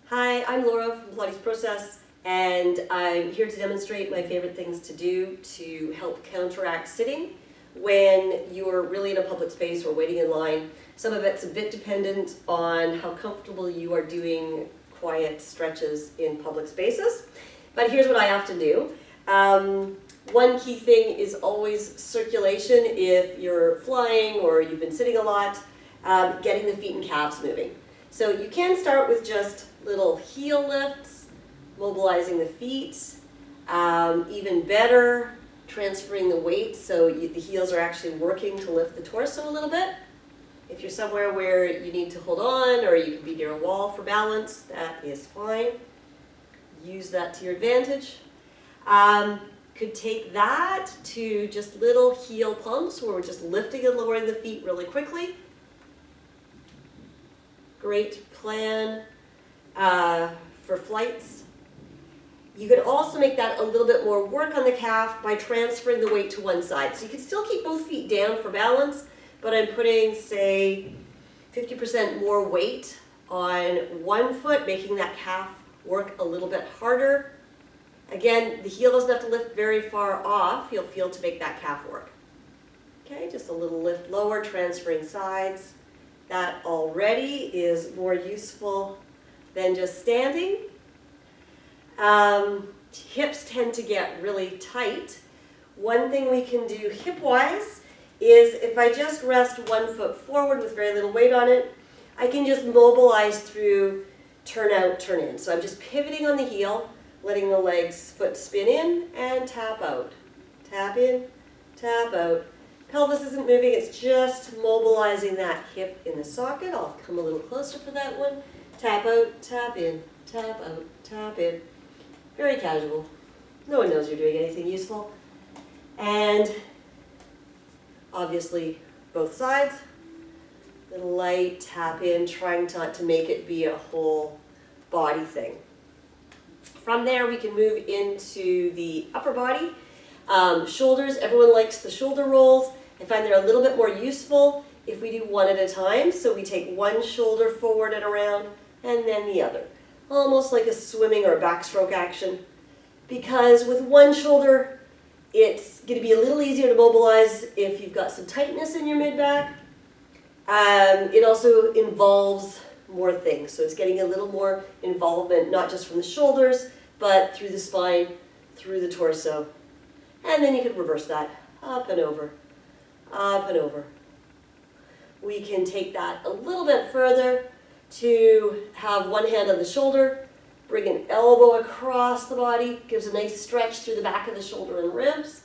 Hi, I'm Laura from Pilates Process, and I'm here to demonstrate my favorite things to do to help counteract sitting when you're really in a public space or waiting in line. Some of it's a bit dependent on how comfortable you are doing quiet stretches in public spaces, but here's what I often do. One key thing is always circulation. If you're flying or you've been sitting a lot, getting the feet and calves moving. So you can start with just little heel lifts, mobilizing the feet, even better, transferring the weight so the heels are actually working to lift the torso a little bit. If you're somewhere where you need to hold on or you can be near a wall for balance, that is fine. Use that to your advantage. Could take that to just little heel pumps where we're just lifting and lowering the feet really quickly. Great plan for flights. You could also make that a little bit more work on the calf by transferring the weight to one side. So you can still keep both feet down for balance, but I'm putting, say, 50% more weight on one foot, making that calf work a little bit harder. Again, the heel doesn't have to lift very far off, you'll feel, to make that calf work. Okay, just a little lift lower, transferring sides. That already is more useful than just standing. Hips tend to get really tight. One thing we can do hip-wise is if I just rest one foot forward with very little weight on it, I can just mobilize through turn out, turn in. So I'm just pivoting on the heel, letting the foot spin in and tap out. Tap in, tap out. Pelvis isn't moving, it's just mobilizing that hip in the socket. I'll come a little closer for that one. Tap out, tap in, tap out, tap in. Very casual. No one knows you're doing anything useful. And obviously both sides. Little light tap in, trying not to make it be a whole body thing. From there we can move into the upper body. Shoulders, everyone likes the shoulder rolls. I find they're a little bit more useful if we do one at a time. So we take one shoulder forward and around and then the other. Almost like a swimming or a backstroke action. Because with one shoulder, it's going to be a little easier to mobilize if you've got some tightness in your mid-back. It also involves more things. So it's getting a little more involvement, not just from the shoulders, but through the spine, through the torso. And then you can reverse that, up and over, up and over. We can take that a little bit further to have one hand on the shoulder, bring an elbow across the body, gives a nice stretch through the back of the shoulder and ribs,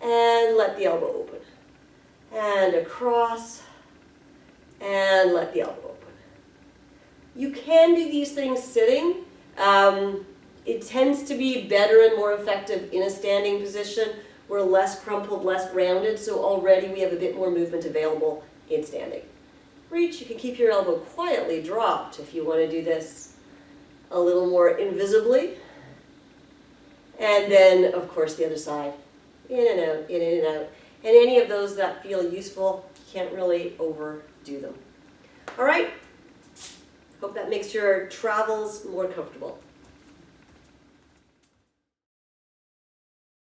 and let the elbow open. And across, and let the elbow open. You can do these things sitting. It tends to be better and more effective in a standing position. We're less crumpled, less rounded, so already we have a bit more movement available in standing. Reach, you can keep your elbow quietly dropped if you want to do this a little more invisibly. And then, of course, the other side. In and out, in and out. And any of those that feel useful, you can't really overdo them. All right, hope that makes your travels more comfortable.